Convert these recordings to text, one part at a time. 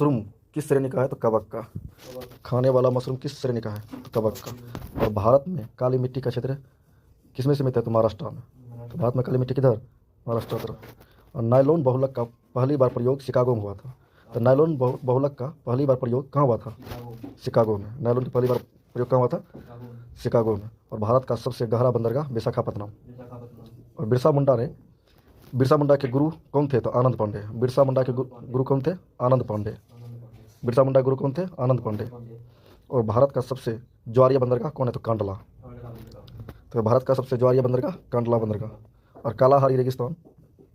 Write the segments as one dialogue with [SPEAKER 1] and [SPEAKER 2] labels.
[SPEAKER 1] Mushroom किस श्रेणी का है? तो कवक का। खाने वाला मशरूम किस श्रेणी का है? तो कवक का। और भारत में काली मिट्टी का क्षेत्र किसमें सीमित है? तो महाराष्ट्र में। तो भारत में काली मिट्टी किधर? महाराष्ट्र तरफ। और नायलॉन बहुलक का पहली बार प्रयोग शिकागो में हुआ था। तो नायलॉन बहुलक का पहली बार प्रयोग कहाँ हुआ था? शिकागो में। नायलॉन की पहली बार प्रयोग कहाँ हुआ था? शिकागो में। और भारत का सबसे गहरा बंदरगाह विशाखापत्तनम। और बिरसा मुंडा के गुरु कौन थे? तो आनंद पांडे। बिरसा मुंडा के गुरु कौन थे? आनंद पांडे। बिरसा मुंडा के गुरु कौन थे? आनंद पांडे। और भारत का सबसे ज्वारीय बंदरगाह कौन है? तो कांडला। तो भारत का सबसे ज्वारीय बंदरगाह कांडला बंदरगाह। और कालाहारी रेगिस्तान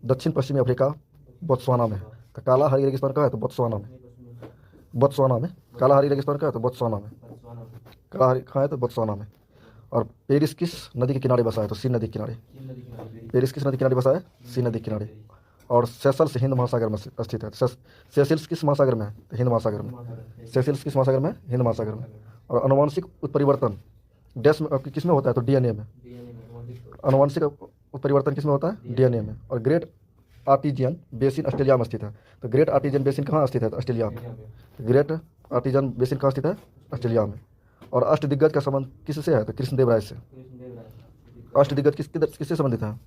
[SPEAKER 1] दक्षिण पश्चिमी अफ्रीका बोत्सवाना में। तो कालाहारी रेगिस्तान कहाँ है? तो बोत्सवाना में। बोत्सवाना में कालाहारी रेगिस्तान कहाँ है? तो बोत्सवाना में। कालाहारी कहाँ है? तो बोत्सवाना में। और पेरिस किस नदी के किनारे बसा है? तो सीन नदी के किनारे। पेरिस किस नदी के किनारे बसा है? सीन नदी के किनारे। और सेशल्स हिंद महासागर में स्थित है। सेशल्स किस महासागर में है? तो हिंद महासागर में। सेशल्स किस महासागर में? हिंद महासागर में। और अनुवांशिक उत्परिवर्तन डैश में किस में होता है? तो डीएनए में। अनुवांशिक उत्परिवर्तन किस में होता है? डीएनए में। और ग्रेट आर्टिजियन बेसिन ऑस्ट्रेलिया में स्थित है। तो ग्रेट आर्टिजियन बेसिन कहाँ स्थित है? तो ऑस्ट्रेलिया में। ग्रेट आर्टिजियन बेसिन कहाँ स्थित है? ऑस्ट्रेलिया में। और अष्टदिग्गज का संबंध किससे है? तो कृष्णदेवराय से। अष्टदिग्गज किससे संबंधित है?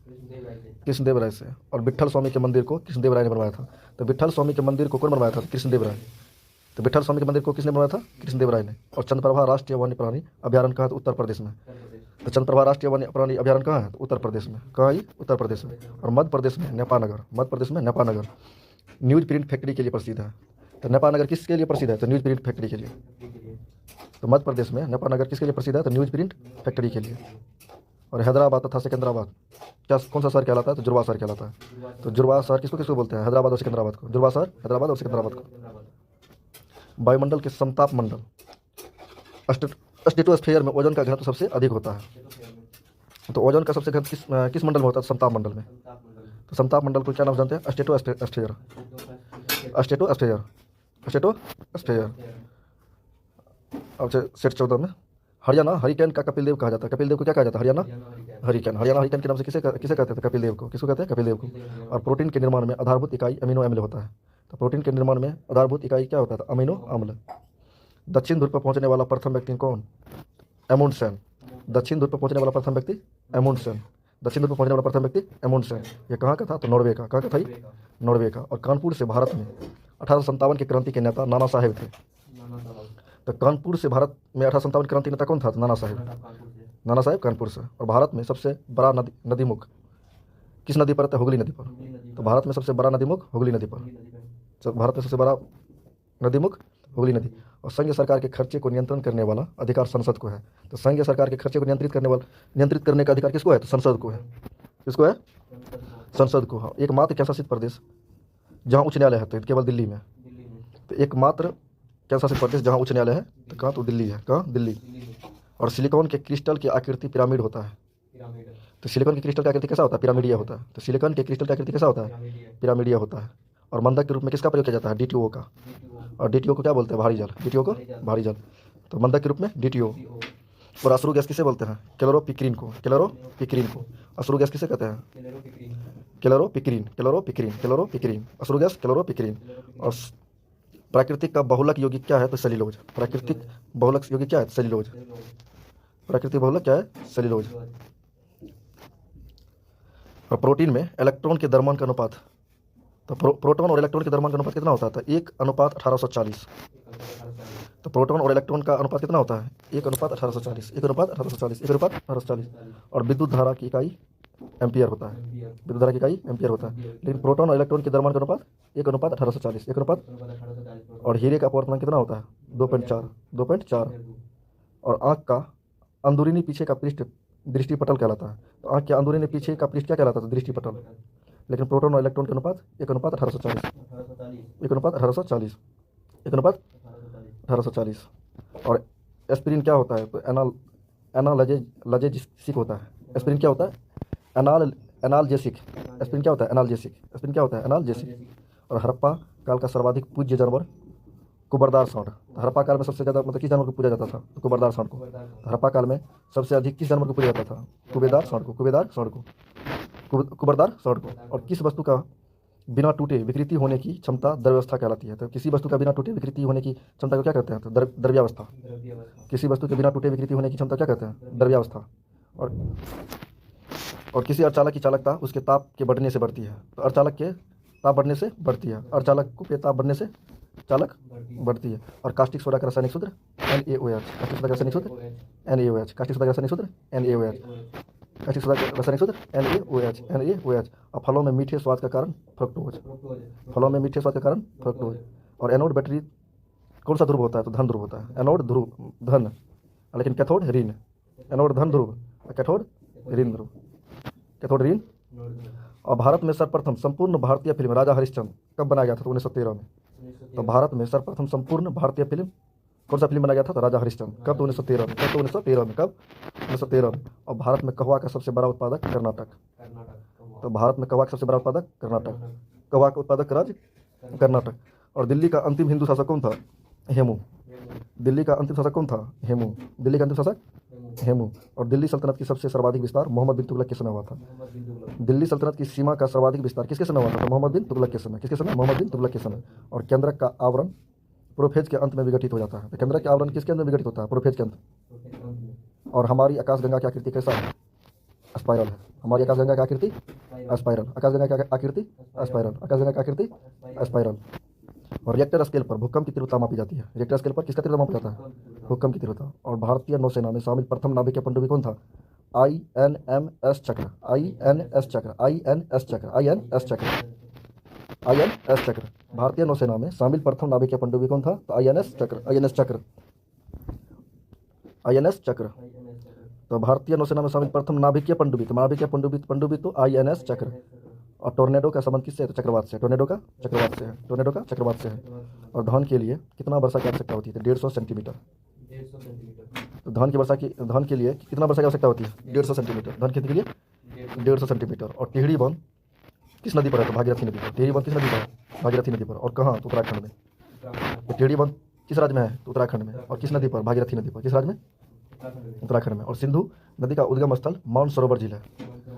[SPEAKER 1] कृष्णदेवराय से। और विट्ठल स्वामी के मंदिर को कृष्णदेवराय ने बनवाया था। तो विट्ठल स्वामी के मंदिर को कौन बनवाया था? कृष्णदेवराय। तो विट्ठल स्वामी के मंदिर को किसने बनवाया था? कृष्णदेवराय ने। और चंद्रप्रभा राष्ट्रीय वन्य प्राणी अभ्यारण्य कहाँ है? तो उत्तर प्रदेश में। तो चंद्रप्रभा राष्ट्रीय वन्य प्राणी अभ्यारण्य कहाँ है? तो उत्तर प्रदेश में। कहाँ है? उत्तर प्रदेश में। और मध्य प्रदेश में नेपानगर। मध्य प्रदेश में नेपानगर न्यूज प्रिंट फैक्ट्री के लिए प्रसिद्ध है। तो नेपानगर किसके लिए प्रसिद्ध है? तो न्यूज प्रिंट फैक्ट्री के लिए। तो मध्य प्रदेश में नेपानगर किसके लिए प्रसिद्ध है? तो न्यूज प्रिंट फैक्ट्री के लिए। और हैदराबाद तथा सिकंदराबाद क्या कौन सा शहर कहलाता है? तो जुड़वा शहर कहलाता है। तो जुड़वा शहर किसको किसको बोलते हैं? हैदराबाद और सिकंदराबाद को। जुड़वा शहर हैदराबाद और सिकंदराबाद को। वायुमंडल के समताप मंडल स्ट्रेटोस्फीयर में ओजोन का घनत्व सबसे अधिक होता है। तो ओजोन का सबसे घनत्व किस मंडल में होता है? समताप मंडल में। तो समताप मंडल को क्या नाम जानते हैं? स्ट्रेटोस्फीयर। स्ट्रेटोस्फीयर। स्ट्रेटोस्फीयर। अब सेट 14 में हरियाणा हरिकेन का कपिल देव कहा जाता है। कपिल देव को क्या कहा जाता है? हरियाणा हरिकेन। हरियाणा हरिकेन के नाम से किसे कहते हैं? कपिल देव को। किसको कहते हैं? कपिल देव को। और प्रोटीन के निर्माण में आधारभूत इकाई अमीनो अम्ल होता है। तो प्रोटीन के निर्माण में आधारभूत इकाई क्या होता है? अमीनो अम्ल। दक्षिण ध्रुव पर पहुंचने वाला प्रथम व्यक्ति कौन? अमुंडसेन। दक्षिण ध्रुव पर पहुंचने वाला प्रथम व्यक्ति अमुंडसेन। दक्षिण ध्रुव पर पहुंचने वाला प्रथम व्यक्ति अमुंडसेन। ये कहाँ का था? तो नॉर्वे का। कहाँ का था? नॉर्वे का। और कानपुर से भारत में 1857 के क्रांति के नेता नाना साहेब थे। तो कानपुर से भारत में 1857 क्रांति नेता कौन था? तो नाना साहेब कानपुर से। और भारत में सबसे बड़ा नदी मुख किस नदी पर है? हुगली नदी पर। तो भारत में सबसे बड़ा नदी मुख हुगली नदी पर। तो भारत में सबसे बड़ा नदी मुख हुगली नदी। और संघ सरकार के खर्चे को नियंत्रण करने वाला अधिकार संसद को है। तो संघ सरकार के खर्चे को नियंत्रित करने का अधिकार किसको है? तो संसद को है। किसको है? संसद को। हाँ। एकमात्र केंद्र शासित प्रदेश जहाँ उच्च न्यायालय है तो केवल दिल्ली में। तो एकमात्र केंद्र शासित प्रदेश जहाँ उच्च न्यायालय है तो कहाँ? तो दिल्ली है। कहाँ? दिल्ली। और सिलिकॉन के क्रिस्टल की आकृति पिरामिड होता है। तो सिलिकॉन की क्रिस्टल की आकृति कैसा होता है? पिरामिडीय होता है। तो सिलिकॉन के क्रिस्टल की आकृति कैसा होता है? पिरामिडीय होता है। और मंदक के रूप में किसका प्रयोग किया जाता है? डीटीओ का। और डीटीओ को क्या बोलते हैं? भारी जल। डीटीओ को भारी जल। तो मंदक के रूप में डीटीओ। और अश्रु गैस किसे बोलते हैं? क्लोरोपिक्रीन को। क्लोरोपिक्रीन को अश्रु गैस किसे कहते हैं? क्लोरोपिक्रीन। अश्रु गैस क्लोरोपिक्रीन। और प्राकृतिक का बहुलक यौगिक क्या है? तो सेल्यूलोज। प्राकृतिक बहुलक यौगिक क्या है? सेल्यूलोज। प्राकृतिक बहुलक क्या है? सेल्यूलोज। और प्रोटीन में इलेक्ट्रॉन के द्रव्यमान का अनुपात तो प्रोटॉन और इलेक्ट्रॉन के द्रव्यमान का अनुपात कितना होता है? 1:1840। तो प्रोटॉन और इलेक्ट्रॉन का अनुपात कितना होता है? 1:1840। 1:1840। और विद्युत धारा की इकाई एम्पियर होता है। विद्युत धारा की इकाई एम्पियर होता है। लेकिन प्रोटॉन और इलेक्ट्रॉन के द्रव्यमान का अनुपात 1:1840। और हीरे का अपवर्तनांक कितना होता है? 2.4। और आँख का अंदरूनी पीछे का पृष्ठ दृष्टिपटल कहलाता है। तो आँख के अंदरूनी पीछे का पृष्ठ क्या कहलाता है? दृष्टिपटल। लेकिन प्रोटॉन और इलेक्ट्रॉन के अनुपात 1:1840। और एस्पिरिन क्या होता है? तो एनाल्जेसिक होता है। एस्पिरिन क्या होता है? एनाल्जेसिक। एस्पिरिन क्या होता है? एनाल्जेसिक। और हड़प्पा काल का सर्वाधिक पूज्य जानवर कुबरदार सांड। हड़प्पा काल में सबसे ज़्यादा मतलब किस जानवर को पूजा जाता था? तो कुबरदार सांड को। हड़प्पा काल में सबसे अधिक किस जानवर को पूजा जाता था? कुबरदार सांड को। और किस वस्तु का बिना टूटे विकृति होने की क्षमता द्रव्यावस्था कहलाती है। तो किसी वस्तु का बिना टूटे विकृति होने की क्षमता को क्या कहते हैं? तो द्रव्यावस्था। किसी वस्तु के बिना टूटे विकृति होने की क्षमता क्या कहते हैं? द्रव्यावस्था। और किसी अर्धचालक की चालकता उसके ताप के बढ़ने से बढ़ती है। तो अर्धचालक के ताप बढ़ने से बढ़ती है, अर्धचालक के ताप बढ़ने से चालक बढ़ती है। और कास्टिक सोडा का रासायनिक सूत्र NaOH। कास्टिक सोडा का रासायनिक सूत्र NaOH। कास्टिक सोडा का रासायनिक सूत्र NaOH। कास्टिक सोडा का रासायनिक सूत्र NaOH। और फलों में मीठे स्वाद का कारण फ्रक्टोज। फलों में मीठे स्वाद का कारण फ्रक्टोज। और एनोड बैटरी कौन सा ध्रुव होता है? तो धन ध्रुव होता है। एनोड ध्रुव धन, लेकिन कैथोड ऋण। एनोड धन ध्रुव, कैथोड ऋण ध्रुव, कैथोड ऋण। और भारत में सर्वप्रथम संपूर्ण भारतीय फिल्म राजा हरिश्चंद्र कब बनाया गया था? तो 1913 में। तो भारत में सर्वप्रथम संपूर्ण भारतीय फिल्म कौन सा फिल्म बनाया गया था? तो राजा हरिश्चंद्र। कब? तो 1913 में। कब? तो 1913 में। कब? 1913 में। और भारत में कहवा का सबसे बड़ा उत्पादक कर्नाटक। तो भारत में कहवा का सबसे बड़ा उत्पादक कर्नाटक। कहवा का उत्पादक राज्य कर्नाटक। और दिल्ली का अंतिम हिंदू शासक कौन था? हेमू। दिल्ली का अंतिम शासक कौन था? हेमू। दिल्ली का अंतिम शासक हेमू। और दिल्ली सल्तनत की सबसे सर्वाधिक विस्तार मोहम्मद बिन तुगलक के समय हुआ था। दिल्ली सल्तनत की सीमा का सर्वाधिक विस्तार किसके समय हुआ था? तो मोहम्मद बिन तुगलक के समय। किसके समय? मोहम्मद बिन तुगलक के समय। और केंद्रक का आवरण प्रोफेज के अंत में विघटित हो जाता है। तो केंद्रक का आवरण किसके अंत में विघटित होता है? प्रोफेज के अंत। और हमारी आकाशगंगा की आकृति कैसा है? स्पाइरल है। हमारी आकाशगंगा की आकृति स्पाइरल। आकाशगंगा की आकृति स्पाइरल। आकाशगंगा की आकृति स्पाइरल। और रिएक्टर स्केल पर भूकंप की तीव्रता मापी जाती है। रिएक्टर स्केल पर किसका तीव्रता मापा जाता है? भूकंप की तीव्रता। और भारतीय नौसेना में शामिल प्रथम नाभिकीय पनडुब्बी कौन था? INS चक्र। INS चक्र। INS चक्र। INS चक्र। INS चक्र। भारतीय नौसेना में शामिल प्रथम नाभिकीय पनडुब्बी कौन था? तो INS चक्र। INS चक्र। INS चक्र। तो भारतीय नौसेना में शामिल प्रथम नाभिकीय पनडुब्बी, तो नाभिकीय पनडुब्बी तो INS चक्र। और टोर्नेडो का संबंध किससे है? तो चक्रवात से। टोर्नेडो का चक्रवात से है। टोर्नेडो का चक्रवात से है। और धान के लिए कितना वर्षा की आवश्यकता होती है? 150 सेंटीमीटर। तो धान के लिए कितना वर्षा की आवश्यकता होती है? 150 सेंटीमीटर। धान खेती के लिए 150 सेंटीमीटर। और टिहरी बांध किस नदी पर है? तो भागीरथी नदी पर। टिहरी बांध किस नदी पर है? भागीरथी नदी पर। और कहाँ? तो उत्तराखंड में। तो टिहरी बांध किस राज्य में है? तो उत्तराखंड में। और किस नदी पर? भागीरथी नदी पर। किस राज्य में? उत्तराखंड में। और सिंधु नदी का उद्गम स्थल मानसरोवर झील है।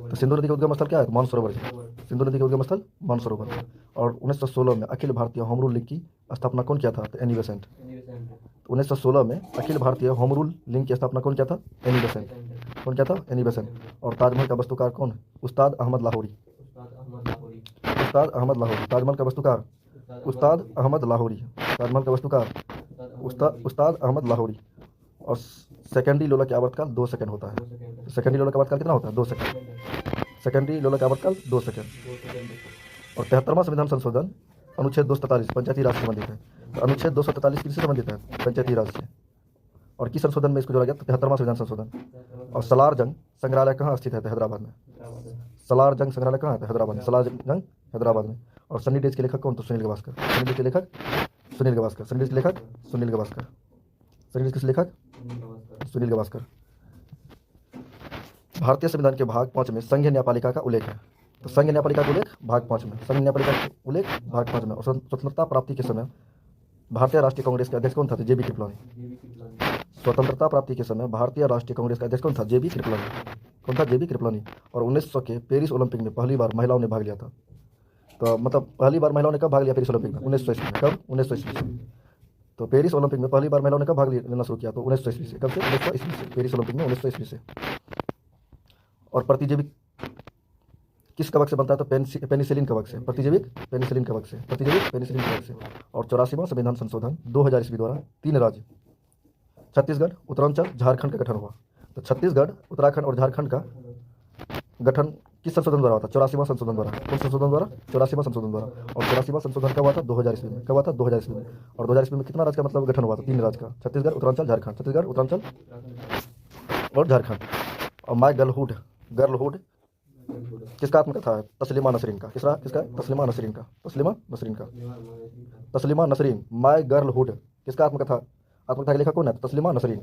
[SPEAKER 1] तो सिंधु नदी का उद्गम स्थल क्या है? तो मानसरोवर झील। सिंधु नदी का उद्गम स्थल मानसरोवर। और 1916 में Akhil Bharatiya home rule league की स्थापना कौन किया था? तो एनी बेसेंट। 1916 में Akhil Bharatiya home rule league की स्थापना कौन किया था? Annie Besant. कौन किया था? Annie Besant. और ताजमहल का वास्तुकार कौन है? उस्ताद अहमद लाहौरी। उस्ताद अहमद लाहौरी। ताजमहल का वास्तुकार उस्ताद अहमद लाहौरी। ताजमहल का वास्तुकार उस्ताद अहमद लाहौरी। और सेकेंडरी लोलक की आवर्तकाल 2 सेकंड होता है। सेकेंडरी लोलक का आवर्तकाल कितना होता है? 2 सेकंड। सेकेंडरी लोलक का आवर्तकाल 2 सेकंड। और 73वां संविधान संशोधन अनुच्छेद 243 पंचायती राज से संबंधित है। तो अनुच्छेद 243 किससे संबंधित है? पंचायती राज से। और किस संशोधन में इसको जोड़ा गया? तो 73वां संविधान संशोधन। और सलार जंग संग्रहालय कहाँ स्थित है? तो हैदराबाद में। सलार जंग संग्रहालय कहाँ है? तो हैदराबाद में। सलार जंग हैदराबाद में। और सनी डेज के लेखक कौन? तो सुनील गावस्कर। सनी डेज के लेखक सुनील गावस्कर। सनी डेज के लेखक सुनील गावस्कर। सनी डेज के लेखक सुनील गावस्कर। भारतीय संविधान के भाग 5 में संघीय न्यायपालिका का उल्लेख है। तो संघीय न्यायपालिका का उल्लेख भाग 5 में। संघीय न्यायपालिका का उल्लेख भाग 5 में। और स्वतंत्रता प्राप्ति के समय भारतीय राष्ट्रीय कांग्रेस के अध्यक्ष कौन था? तो JB कृपलानी। स्वतंत्रता प्राप्ति के समय भारतीय राष्ट्रीय कांग्रेस का अध्यक्ष कौन था? JB कृपलानी। कौन था? JB कृपलानी। और 1900 के पेरिस ओलंपिक में पहली बार महिलाओं ने भाग लिया था। तो मतलब पहली बार महिलाओं ने कब भाग लिया पेरिस ओलंपिक में? 1900 ईस्वी में। कब? 1900 ईस्वी से। तो पेरिस ओलंपिक में पहली बार महिलाओं ने कब भाग लेना शुरू किया? तो 1900 ईस्वी से। कब से? 1900 ईस्वी से। पेरिस ओलंपिक में 1900 ईस्वी से। और प्रतिजैविक किस कवक से बनता है? तो पेनिसिलिन कवक से। प्रतिजैविक पेनिसिलिन कवक से। प्रतिजैविक पेनिसिलिन कवक से। और 84वां संविधान संशोधन 2000 ईस्वी द्वारा 3 राज्य छत्तीसगढ़, उत्तरांचल, झारखंड का गठन हुआ। तो छत्तीसगढ़, उत्तराखंड और झारखंड का गठन किस संशोधन द्वारा होता है? 84वां संशोधन द्वारा। कौन संशोधन द्वारा? 84वां संशोधन द्वारा। और 84वां संशोधन कब हुआ था? 2000 ईस्वी में। कब हुआ था? 2000 ईस्वी में। और 2000 ईस्वी में कितना राज्य का मतलब गठन हुआ था? 3 राज्य का। छत्तीसगढ़, उत्तरांचल, झारखंड। छत्तीसगढ़, उत्तरांचल और झारखंड। और माई गर्लहुड किसका आत्मकथा है? तस्लीमा नसरीन का। किसका? तस्लीमा नसरीन का। तस्लीमा नसरीन माई गर्लहुड किसका आत्मकथा का लेखक कौन है? तस्लीमा नसरीन।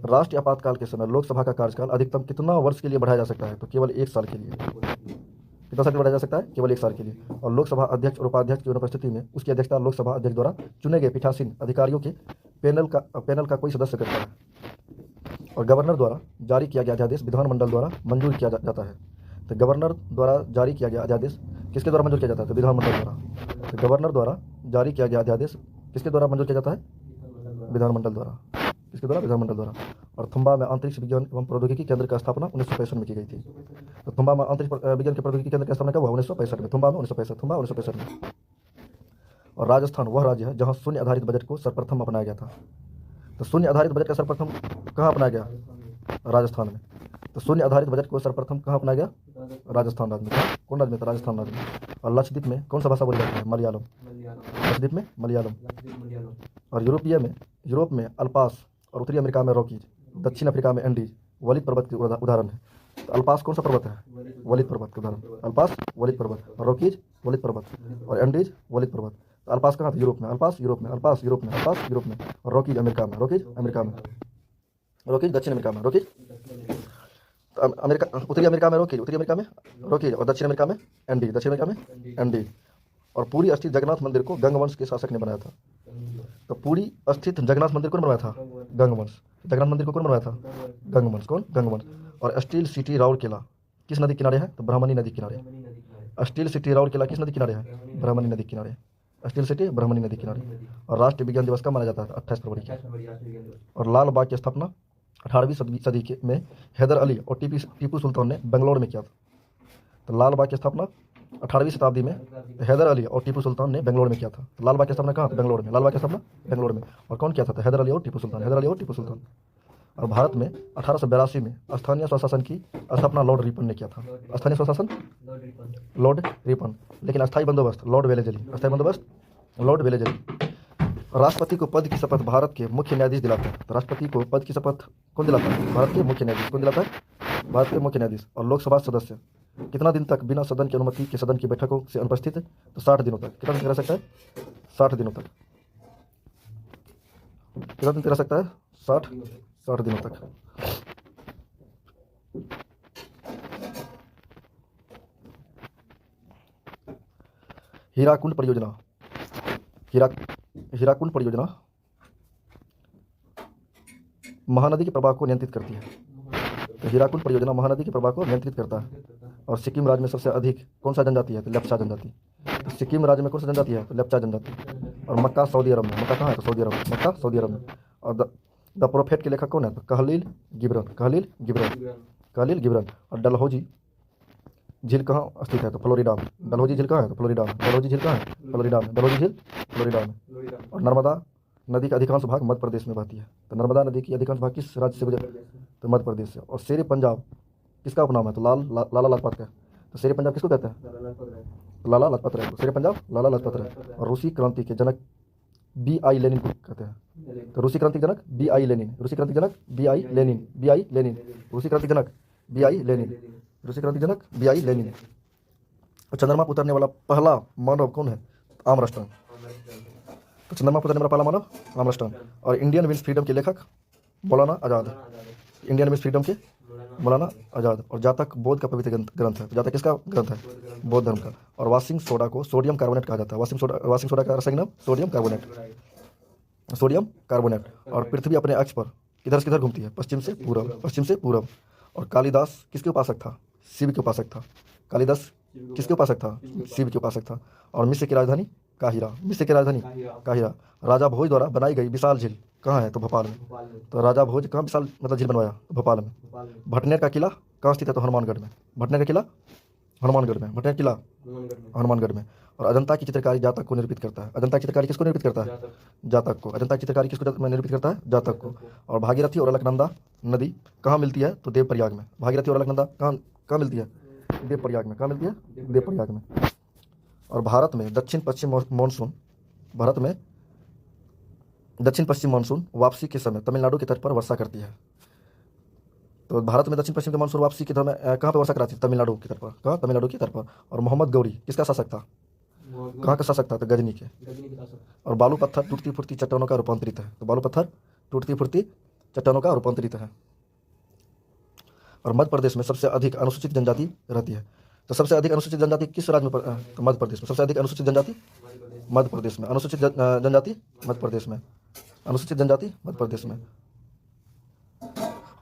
[SPEAKER 1] राष्ट्रीय आपातकाल के समय लोकसभा का कार्यकाल अधिकतम कितना वर्ष के लिए बढ़ाया जा सकता है? तो केवल 1 साल के लिए। कितना साल बढ़ाया जा सकता है? केवल 1 साल के लिए। और लोकसभा अध्यक्ष और उपाध्यक्ष की अनुपस्थिति में उसकी अध्यक्षता लोकसभा अध्यक्ष द्वारा चुने गए पीठासीन अधिकारियों के पैनल का कोई सदस्य करता है। और गवर्नर द्वारा जारी किया गया अध्यादेश विधानमंडल द्वारा मंजूर किया जाता है। तो गवर्नर द्वारा जारी किया गया अध्यादेश किसके द्वारा मंजूर किया जाता है? तो विधानमंडल द्वारा। तो गवर्नर द्वारा जारी किया गया अध्यादेश किसके द्वारा मंजूर किया जाता है? विधानमंडल द्वारा। किसके द्वारा? विधानमंडल द्वारा। और थुम्बा में अंतरिक्ष विज्ञान एवं प्रौद्योगिकी केंद्र की स्थापना 1965 में की गई थी। तो थुम्बा में अंतरिक्ष विज्ञान के प्रौद्योगिकी केंद्र की स्थापना कब हुआ? 1965 में। थुम्बा में 1965, थुम्बा 1965 में। और राजस्थान वह राज्य है जहां शून्य आधारित बजट को सर्वप्रथम अपनाया गया था। तो शून्य आधारित बजट का सर्वप्रथम कहाँ अपनाया गया? राजस्थान में। तो शून्य आधारित बजट को सर्वप्रथम कहाँ अपनाया गया? राजस्थान राज्य में। कौन राज्य में था? राजस्थान राज्य में। और लक्षद्वीप में कौन सा भाषा बोली जाती है? मलयालम। लक्षद्वीप में मलयालम। और यूरोप में अल्पास और उत्तरी अमेरिका में रॉकीज, दक्षिण अफ्रीका में एंडीज वलित पर्वत के उदाहरण है। तो अल्पास कौन सा पर्वत है? वलित पर्वत के उदाहरण। अल्पास वलित पर्वत, और रॉकीज वलित पर्वत, और एंडीज वलित पर्वत। तो अल्पास कहाँ था? यूरोप में। अल्पास यूरोप में, अल्पास यूरोप में, अल्पास यूरोप में, और रॉकीज अमेरिका में। रॉकीज अमेरिका में, रॉकीज दक्षिण अमेरिका में। रॉकीज तो अमेरिका, उत्तरी अमेरिका में रॉकीज, उत्तरी अमेरिका में रॉकीज, और दक्षिण अमेरिका में एंडीज, दक्षिण अमेरिका में एंडीज। और पुरी स्थित जगन्नाथ मंदिर को गंगवंश के शासक ने बनाया था। तो पुरी स्थित जगन्नाथ मंदिर कौन बनवाया था? गंगवंश। जगन्नाथ मंदिर को कौन बनवाया था? गंगवंश। कौन? गंगवंश। और स्टील सिटी राउरकेला किस नदी किनारे है? तो ब्राह्मणी नदी किनारे। स्टील सिटी राउरकेला किस नदी किनारे है? ब्राह्मणी नदी किनारे। स्टील सिटी ब्राह्मणी नदी किनारे। और राष्ट्रीय विज्ञान दिवस कब मनाया जाता है? 28 फरवरी को। और लाल बाग की स्थापना 18वीं सदी में हैदर अली और टीपू सुल्तान ने बेंगलोर में किया था। तो लाल बाग की स्थापना 18वीं शताब्दी में हैदर अली और टीपू सुल्तान ने बेंगलोर में किया था। तो लाल बाग की स्थापना कहाँ? बेंगलोर में। लाल बाग की स्थापना बेंगलोर में। और कौन किया था? तो हैदर अली और टीपू सुल्तान। हैदर अली और टीपू सुल्तान। और भारत में 1882 में स्थानीय स्वशासन की स्थापना लॉर्ड रिपन ने किया था। स्थानीय स्वशासन लॉर्ड रिपन, लेकिन अस्थायी बंदोबस्त लॉर्ड वेलेजली। अस्थायी बंदोबस्त लॉर्ड वेलेजली। राष्ट्रपति को पद की शपथ भारत के मुख्य न्यायाधीश दिलाते हैं। तो राष्ट्रपति को पद की शपथ कौन दिलाता है? भारत के मुख्य न्यायाधीश। कौन दिलाता है? भारत के मुख्य न्यायाधीश। और लोकसभा सदस्य कितना दिन तक बिना सदन की अनुमति के सदन की बैठकों से अनुपस्थित है? तो 60 दिनों तक। कितना दिन रह सकता है? 60 दिनों तक। कितना दिन रह सकता है? 60 दिनों तक। हीराकुंड परियोजना, हीराकुंड परियोजना महानदी के प्रवाह को नियंत्रित करती है। तो हीराकुंड परियोजना महानदी के प्रवाह को नियंत्रित करता है। और सिक्किम राज्य में सबसे अधिक कौन सा जनजाति है? तो लेप्चा जनजाति। तो सिक्किम राज्य में कौन सा जनजाति है? तो लेप्चा जनजाति। और मक्का सऊदी अरब में। मक्का कहाँ है? तो सऊदी अरब में। मक्का सऊदी अरब में। और द प्रोफेट के लेखक कौन है? तो कहलील गिब्रन। कहलील गिब्रन। कहलील गिब्रन। और डलहौजी झील कहाँ स्थित है? तो फ्लोरिडा में। डलहौजी झील कहाँ है? तो फ्लोरिडा में। डलहौजी झील कहाँ है? फ्लोरिडा में। डलहौजी झील फ्लोरिडा में। और नर्मदा नदी का अधिकांश भाग मध्य प्रदेश में बहती है। तो नर्मदा नदी की अधिकांश भाग किस राज्य से गुजर? तो मध्य प्रदेश से। और शेर पंजाब किसका उपनाम है? तो लाला लाजपत का। तो शेर पंजाब किसको कहते हैं? तो लाला लाजपत राय को। शेर पंजाब लाला लाजपत राय। और रूसी क्रांति के जनक B.I. लेनिन को कहते हैं। तो रूसी क्रांति जनक B.I. लेनिन। रूसी क्रांति जनक B.I. लेनिन। B.I. लेनिन। रूसी क्रांति जनक B.I. लेनिन। रूसी क्रांति जनक B.I. लेनिन। और चंद्रमा पर उतरने वाला पहला मानव कौन है? आर्मस्ट्रांग। तो चंद्रमा पर उतरने वाला पहला मानव आर्मस्ट्रांग। और इंडियन विंस फ्रीडम के लेखक मौलाना आज़ाद। इंडियन विंस फ्रीडम के मौलाना आज़ाद। और जातक बौद्ध का पवित्र ग्रंथ है। जातक किसका ग्रंथ है? बौद्ध धर्म का। और वाशिंग सोडा को सोडियम कार्बोनेट कहा जाता है। वाशिंग सोडा का रासायनिक नाम सोडियम कार्बोनेट। Sodium carbonate. और पृथ्वी अपने अक्ष पर किधर से किधर घूमती है? पश्चिम से पूरब। पश्चिम से पूरब। और कालिदास किसके उपासक था? शिव के उपासक था। कालिदास किसके उपासक था? शिव के उपासक था। और मिस्र की राजधानी काहिरा। मिस्र की राजधानी काहिरा। राजा भोज द्वारा बनाई गई विशाल झील कहाँ है? तो भोपाल में। तो राजा भोज कहाँ विशाल मतलब झील बनवाया? तो भोपाल में। भटनेर का किला कहाँ स्थित है? तो हनुमानगढ़ में। भटनेर का किला हनुमानगढ़ में। भटनेर किला हनुमानगढ़ में। और अजंता की चित्रकारी जातक को निरूपित करता है। अजंता की चित्रकारी किसको निरूपित करता है? जातक को। अजंता की चित्रकारी किसको निरूपित करता है? जातक को। और भागीरथी और अलकनंदा नदी कहाँ मिलती है? तो देवप्रयाग में। भागीरथी और अलकनंदा कहाँ मिलती है? देवप्रयाग में। कहाँ मिलती है? देवप्रयाग में। और भारत में दक्षिण पश्चिम मानसून वापसी के समय तमिलनाडु के तट पर वर्षा करती है। तो भारत में दक्षिण पश्चिम के मानसून वापसी के समय कहाँ पर वर्षा कराती है? तमिलनाडु के तट पर। कहाँ? तमिलनाडु के तट पर। और मोहम्मद गौरी किसका शासक था? कहाँ का शासक था? तो गजनी के। और बालू पत्थर टूटती फूटती चट्टानों का रूपांतरित है। तो बालू पत्थर टूटती फूटती चट्टानों का रूपांतरित है। और मध्य प्रदेश में सबसे अधिक अनुसूचित जनजाति रहती है। तो सबसे अधिक अनुसूचित जनजाति किस राज्य में? तो मध्य प्रदेश में। सबसे अधिक अनुसूचित जनजाति मध्य प्रदेश में। अनुसूचित जनजाति मध्य प्रदेश में। अनुसूचित जनजाति मध्य प्रदेश में।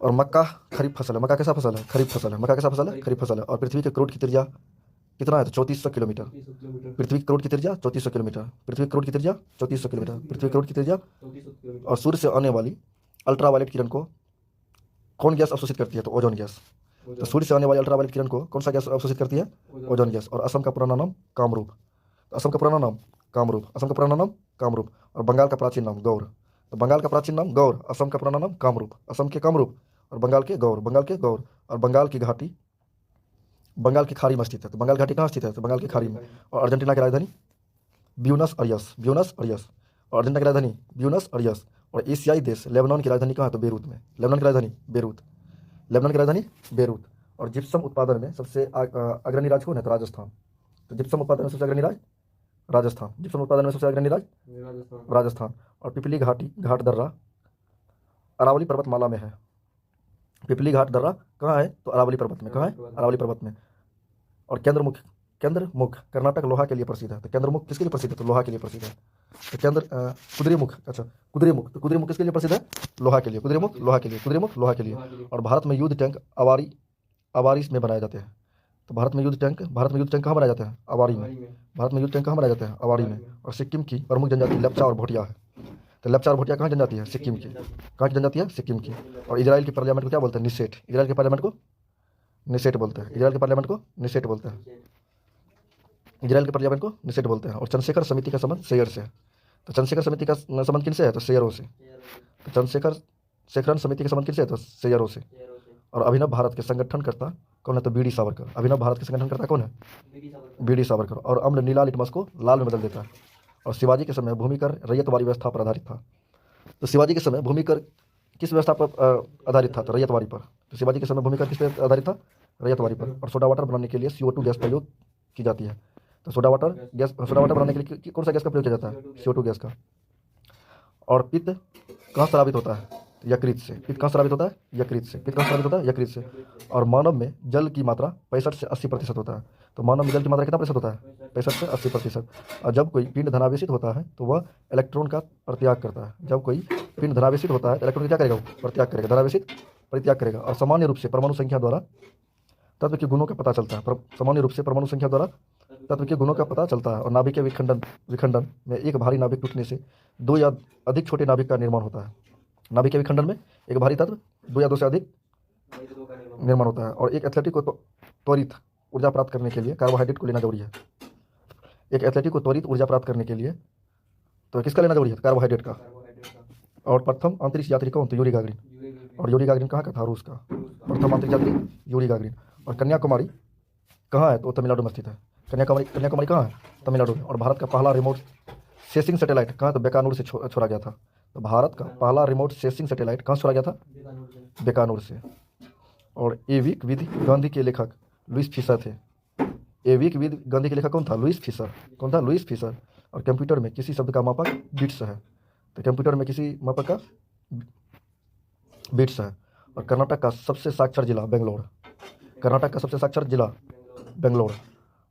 [SPEAKER 1] और मक्का खरीफ फसल है। मक्का कैसा फसल है? खरीफ फसल है। मक्का कैसा फसल है? खरीफ फसल है। और पृथ्वी के क्रोध की त्रिज्या कितना है तो 3400 किलोमीटर। पृथ्वी की करोड़ की त्रिज्या 3400 किलोमीटर। पृथ्वी की करोड़ की त्रिज्या 3400 किलोमीटर। पृथ्वी की करोड़ की त्रिज्या। और सूर्य से आने वाली अल्ट्रावायलेट किरण को कौन गैस अवशोषित करती है तो ओजोन गैस। तो सूर्य से आने वाली अल्ट्रावायलेट किरण को कौन सा गैस अवशोषित करती है ओजोन गैस। और असम का पुराना नाम कामरूप। तो असम का पुराना नाम कामरूप। असम का पुराना नाम कामरूप। और बंगाल का प्राचीन नाम गौर। तो बंगाल का प्राचीन नाम गौर, असम का पुराना नाम कामरूप। असम के कामरूप और बंगाल के गौर। बंगाल के गौर। और बंगाल की घाटी बंगाल की खाड़ी में स्थित है। तो बंगाल घाटी कहाँ स्थित है तो बंगाल की खाड़ी में। और अर्जेंटीना की राजधानी ब्यूनस आयर्स। Buenos Aires. और अर्जेंटीना की राजधानी ब्यूनस आयर्स। और एशियाई देश लेबनान की राजधानी कहाँ है तो बेरूत में। लेबनान की राजधानी बेरूत। लेबनान की राजधानी बेरूत। और जिप्सम उत्पादन में सबसे अग्रणी राज्य कौन है तो राजस्थान। तो जिप्सम उत्पादन में सबसे अग्रणी राज्य राजस्थान। जिप्सम उत्पादन में सबसे अग्रणी राज्य राजस्थान। और पिपली घाटी घाट दर्रा अरावली पर्वतमाला में है। पिपली घाट दर्रा कहाँ है तो अरावली पर्वत में। कहाँ है अरावली पर्वत में। और केंद्रमुख कर्नाटक लोहा के लिए प्रसिद्ध है। तो केंद्रमुख किसके लिए प्रसिद्ध है तो लोहा के लिए प्रसिद्ध है। तो कुद्रेमुख अच्छा कुद्रेमुख। तो कुद्रेमुख किसके लिए प्रसिद्ध है लोहा के लिए। कुद्रेमुख लोहा के लिए। कुद्रेमुख लोहा के लिए। और भारत में युद्ध टैंक अवारी में बनाए जाते हैं। तो भारत में युद्ध टैंक कहाँ बनाए जाते हैं अवारी में। भारत में युद्ध टैंक कहाँ बनाए जाते हैं अवारी में। और सिक्किम की प्रमुख जनजाति लेप्चा और भोटिया है। तो लेप्चा और भोटिया कहाँ जनजाति है सिक्किम की। कहाँ की जनजाति है सिक्किम की। और इजराइल के पार्लियामेंट को क्या बोलते हैं निसेट। इजराइल के पार्लियामेंट को निसेट बोलते हैं। इजराइल के पार्लियामेंट को निसेट बोलते हैं। इजराइल के पार्लियामेंट को निसेट बोलते हैं। और चंद्रशेखर समिति का संबंध शेयर से है। तो चंद्रशेखर समिति का संबंध किनसे है तो शेयरों से। तो शेखरन समिति का संबंध किनसे है तो शेयरों से। और अभिनव भारत के संगठनकर्ता कौन है तो बीडी सावरकर। अभिनव भारत के संगठनकर्ता कौन है बीडी सावरकर। और अम्ल नीला लिटमस को लाल में बदल देता है। और शिवाजी के समय भूमिकर रैयतवाड़ी व्यवस्था पर आधारित था। तो शिवाजी के समय भूमिकर किस व्यवस्था पर आधारित था तो रैयतवाड़ी पर। तो शिवाजी के समय भूमिकर किस पर आधारित था रैयतवाड़ी पर। और सोडा वाटर बनाने के लिए CO2 गैस का प्रयोग की जाती है। तो सोडा वाटर बनाने के लिए कौन सा गैस का प्रयोग किया जाता है CO2 गैस का। और पित्त कहाँ स्रावित होता है यकृत से। पित्त कहाँ स्रावित होता है यकृत से। पित्त कहाँ स्रावित होता है यकृत से। और मानव में जल की मात्रा 65 से 80% होता है। तो मानव में जल की मात्रा कितना प्रतिशत होता है 65 से 80%। और जब कोई पिंड धनावेशित होता है तो वह इलेक्ट्रॉन का परित्याग करता है। जब कोई पिंड धनावेशित होता है तो इलेक्ट्रॉन क्या करेगा वो परित्याग करेगा। धनावेशित परित्याग करेगा। और सामान्य रूप से परमाणु संख्या द्वारा तत्व के गुणों का पता चलता है। सामान्य रूप से परमाणु संख्या द्वारा तत्व के गुणों का पता चलता है। और नाभिक के विखंडन में एक भारी नाभिक टूटने से 2 या अधिक छोटे नाभिक का निर्माण होता है। नाभिक के विखंडन में एक भारी तत्व 2 या 2 से अधिक निर्माण होता है। और एक एथलेटिक को त्वरित ऊर्जा प्राप्त करने के लिए कार्बोहाइड्रेट को लेना जरूरी है। एक एथलेटिक को त्वरित ऊर्जा प्राप्त करने के लिए तो किसका लेना जरूरी है कार्बोहाइड्रेट का। और प्रथम अंतरिक्ष यात्री कौन तो यूरी गागरिन। और यूरी गागरिन कहाँ का था रूस का प्रथम अंतरिक्ष यात्री यूरी गागरिन। और कन्याकुमारी कहाँ है तो तमिलनाडु में स्थित है। कन्याकुमारी कहाँ है तमिलनाडु में। और भारत का पहला रिमोट सेंसिंग सैटेलाइट कहाँ तो बीकानेर से छोड़ा गया था। तो भारत का पहला रिमोट सेंसिंग सैटेलाइट कहाँ छोड़ा गया था बीकानेर से। और एविक विधि गांधी के लेखक लुईस फिशर थे। एविक विधि गांधी के लेखक कौन था लुईस फिशर। कौन था लुईस फिशर। और कंप्यूटर में किसी शब्द का मापक बिट्स है। तो कंप्यूटर में किसी मापक का बिट्स है। और कर्नाटक का सबसे साक्षर जिला बेंगलोर। कर्नाटक का सबसे साक्षर जिला बेंगलोर।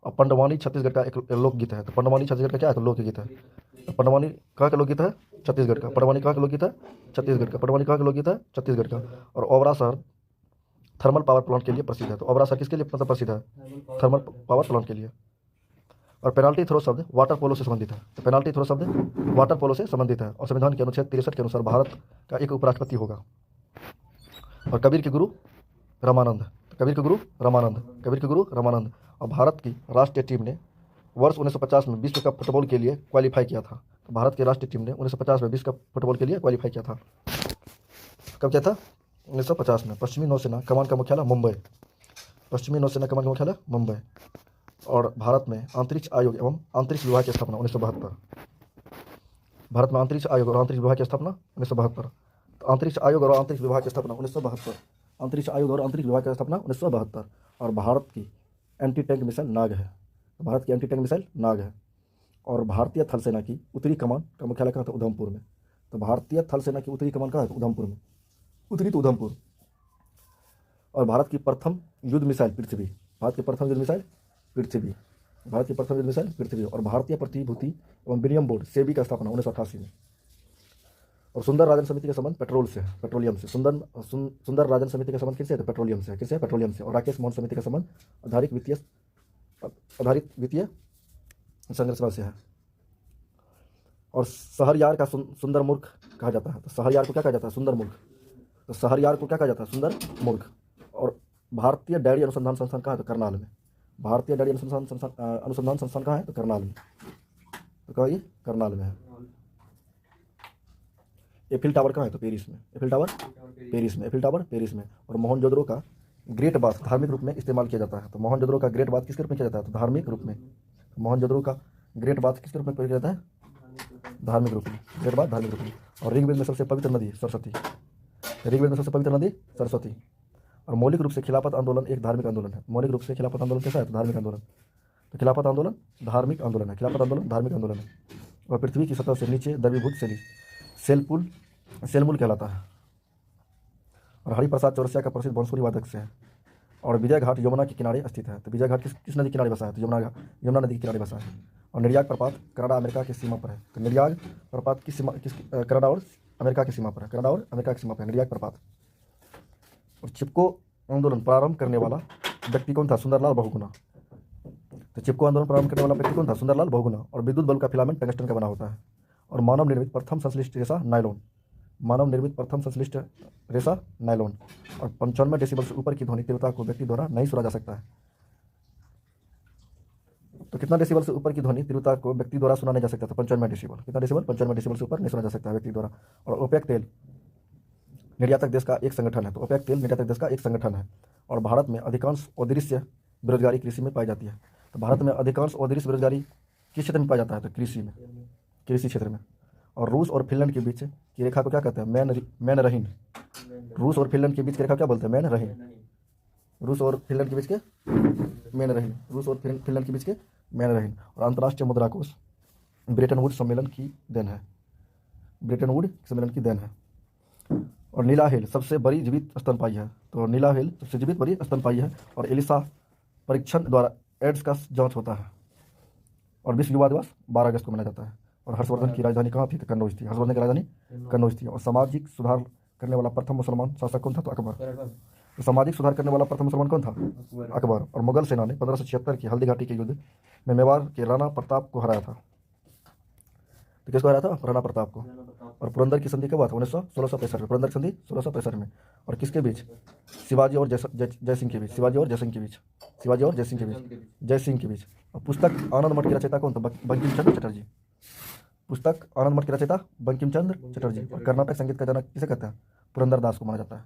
[SPEAKER 1] और पंडवानी छत्तीसगढ़ का एक लोकगीत है। तो पंडवानी छत्तीसगढ़ का क्या है तो लोकगीत है। तो पंडवानी कहाँ का लोकगीत है छत्तीसगढ़ का। पंडवानी कहाँ का लोकगीत है छत्तीसगढ़ का। पंडवानी कहाँ का लोकगीत है छत्तीसगढ़ का। और ओबरा शहर थर्मल पावर प्लांट के लिए प्रसिद्ध है। तो ओबरा शहर किसके लिए मतलब प्रसिद्ध है थर्मल पावर प्लांट के लिए। और पेनाल्टी थ्रो शब्द वाटर पोलो से संबंधित है। तो पेनाल्टी थ्रो शब्द वाटर पोलो से संबंधित है। और संविधान के अनुच्छेद 63 के अनुसार भारत का एक उपराष्ट्रपति होगा। और कबीर के गुरु रामानंद। कबीर के गुरु रामानंद। और भारत की राष्ट्रीय टीम ने वर्ष 1950 में विश्व कप फुटबॉल के लिए क्वालिफाई किया था। तो भारत की राष्ट्रीय टीम ने 1950 में विश्व कप फुटबॉल के लिए क्वालिफाई किया था। कब किया था 1950 में। पश्चिमी नौसेना कमान का मुख्यालय मुंबई। पश्चिमी नौसेना कमान का मुख्यालय मुंबई। और भारत में अंतरिक्ष आयोग एवं अंतरिक्ष विभाग की स्थापना 1972। भारत में अंतरिक्ष आयोग और अंतरिक्ष विभाग की स्थापना 1972। तो अंतरिक्ष आयोग और अंतरिक्ष विभाग की स्थापना 1972। अंतरिक्ष आयोग और अंतरिक्ष विभाग की स्थापना 1972। और भारत की एंटी टैंक मिसाइल नाग है। भारत की एंटी टैंक मिसाइल नाग है। और भारतीय थल सेना की उत्तरी कमान का मुख्यालय कहाँ था उधमपुर में। तो भारतीय थल सेना की उत्तरी कमान कहाँ है उधमपुर में। उत्तरी तो उधमपुर। और भारत की प्रथम युद्ध मिसाइल पृथ्वी। भारत की प्रथम युद्ध मिसाइल पृथ्वी। भारत की प्रथम युद्ध मिसाइल पृथ्वी। और भारतीय प्रतिभूति एवं विनिमय बोर्ड सेबी का स्थापना 1988 में। और सुंदर राजन समिति का संबंध पेट्रोलियम से। सुंदर राजन समिति का संबंध किससे है तो पेट्रोलियम से। किससे पेट्रोलियम से। और राकेश मोहन समिति का संबंध आधारिक वित्तीय आधारित वित्तीय संरचना से है। और शहरयार का सुंदर मूर्ख कहा जाता है। तो शहरयार को क्या कहा जाता है? सुंदर मूर्ख। तो शहरयार को क्या कहा जाता है? सुंदर मूर्ख। और भारतीय डेयरी अनुसंधान संस्थान कहाँ है? तो करनाल में। भारतीय डेयरी अनुसंधान संस्थान कहाँ है? तो करनाल में। तो कहाँ ये? करनाल में है। एफिल टावर कहाँ है? तो पेरिस में। एफिल टावर पेरिस में। एफिल टावर पेरिस में। और मोहनजोदड़ो का ग्रेट बाथ धार्मिक रूप में इस्तेमाल किया जाता है। तो मोहनजोदड़ो का ग्रेट बाथ किसके रूप में किया जाता है? तो धार्मिक रूप में। मोहनजोदड़ो का ग्रेट बाथ किसके रूप में किया जाता है? धार्मिक रूप में। ग्रेट बाथ धार्मिक रूप में। और ऋग्वेद में सबसे पवित्र नदी सरस्वती। ऋग्वेद में सबसे पवित्र नदी सरस्वती। और मौलिक रूप से खिलाफत आंदोलन एक धार्मिक आंदोलन है। मौलिक रूप से खिलाफत आंदोलन कैसा है? तो धार्मिक आंदोलन। तो खिलाफत आंदोलन धार्मिक आंदोलन है। खिलाफत आंदोलन धार्मिक आंदोलन है। और पृथ्वी की सतह से नीचे द्रवीभूत सेलमुल कहलाता है। और हरिप्रसाद चौरसिया का प्रसिद्ध बांसुरी वादक से है। और विजय घाट यमुना के किनारे स्थित है। तो विजय घाट किस नदी के किनारे बसा है? तो यमुना नदी के किनारे बसा है। और निर्याग प्रपात कनाडा अमेरिका की सीमा पर है। तो निर्याग प्रपात किस कनाडा और अमेरिका की सीमा पर है। कनाडा और अमेरिका की सीमा पर है निर्याग प्रपात। और चिपको आंदोलन प्रारंभ करने वाला व्यक्ति कौन था? सुंदरलाल बहुगुणा। तो चिपको आंदोलन प्रारंभ करने वाला व्यक्ति कौन था? सुंदरलाल बहुगुणा। और विद्युत बल्ब का फिलामेंट टंगस्टन का बना होता है। और मानव निर्मित प्रथम संश्लिष्ट रेशा नायलॉन। मानव निर्मित प्रथम संश्लिष्ट रेशा नायलॉन। और 95 डेसिबल से ऊपर की ध्वनि तीव्रता को व्यक्ति द्वारा नहीं सुना जा सकता है। तो कितना डेसिबल से ऊपर की ध्वनि तीव्रता को व्यक्ति द्वारा सुना नहीं जा सकता? तो 95 डेसिबल। कितना डेसिबल? 95 डेसिबल से ऊपर नहीं सुना जा सकता है व्यक्ति द्वारा। और ओपेक तेल निर्यातक देश का एक संगठन है। तो ओपेक तेल निर्यातक देश का एक संगठन है। और भारत में अधिकांश औदृश्य बेरोजगारी कृषि में पाई जाती है। तो भारत में अधिकांश औदृश्य बेरोजगारी किस क्षेत्र में पाया जाता है? तो कृषि में, कृषि क्षेत्र में। और रूस और फिनलैंड के बीच की रेखा को क्या कहते हैं? मैन रहीन। रूस और फिनलैंड के बीच की रेखा क्या बोलते हैं? मैन रहीन। रूस और फिनलैंड के बीच के मैन रहीन। रूस और फिनलैंड के बीच के मैन रहीन। और अंतर्राष्ट्रीय मुद्रा कोष ब्रेटन वुड सम्मेलन की देन है। ब्रेटन वुड सम्मेलन की देन है। और नीला हेल सबसे बड़ी जीवित स्तनपायी है। तो नीला हेल सबसे जीवित बड़ी स्तनपायी है। और एलिसा परीक्षण द्वारा एड्स का जांच होता है। और विश्व युवा दिवस 12 अगस्त को मनाया जाता है। और हर्षवर्धन की राजधानी कहाँ थी? तो कन्नौज थी। हर्षवर्धन की राजधानी कन्नौज थी। और सामाजिक सुधार करने वाला प्रथम मुसलमान शासक कौन था? तो अकबर। तो सामाजिक सुधार करने वाला प्रथम मुसलमान कौन था? अकबर। और मुगल सेना ने 1576 की हल्दी घाटी के युद्ध में मेवाड़ के राणा प्रताप को हराया था। तो किसको हराया था? राणा प्रताप को। और पुरंदर की संधि कब हुआ था? 1665 में। पुरंदर की संधि 1665 में। और किसके बीच? शिवाजी और जयसिंह के बीच। शिवाजी और जयसिंह के बीच। शिवाजी और जयसिंह के बीच। जयसिंह के बीच। और पुस्तक आनंद मठ की रचयिता कौन था? बंकिम चंद्र चटर्जी। पुस्तक आनंद मठ की रचयिता बंकिम चंद्र चटर्जी। और कर्नाटक संगीत का जनक किसे कहते हैं? पुरंदर दास को माना जाता है।